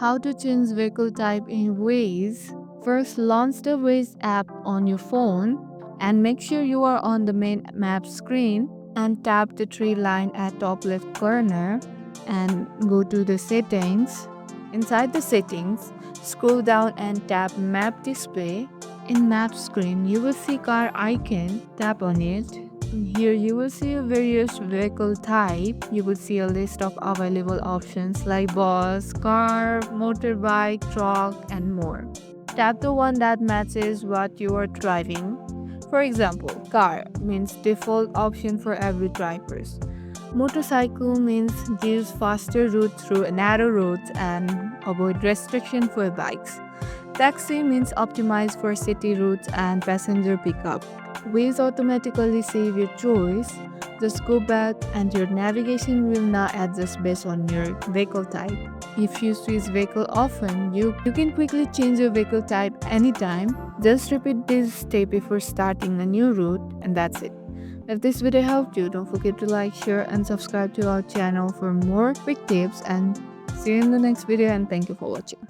How to change vehicle type in Waze. First, launch the Waze app on your phone and make sure you are on the main map screen and tap the three line at top left corner and go to the settings. Inside the settings, scroll down and tap map display. In map screen, you will see car icon, tap on it. Here you will see a various vehicle type. You will see a list of available options like bus, car, motorbike, truck and more. Tap the one that matches what you are driving. For example, car means default option for every drivers. Motorcycle means gives faster route through narrow roads and avoid restriction for bikes. Taxi means optimized for city routes and passenger pickup. Waze automatically save your choice. Just go back and your navigation will now adjust based on your vehicle type. If you switch vehicle often, you can quickly change your vehicle type anytime. Just repeat this step before starting a new route and that's it. If this video helped you, don't forget to like, share and subscribe to our channel for more quick tips and see you in the next video and thank you for watching.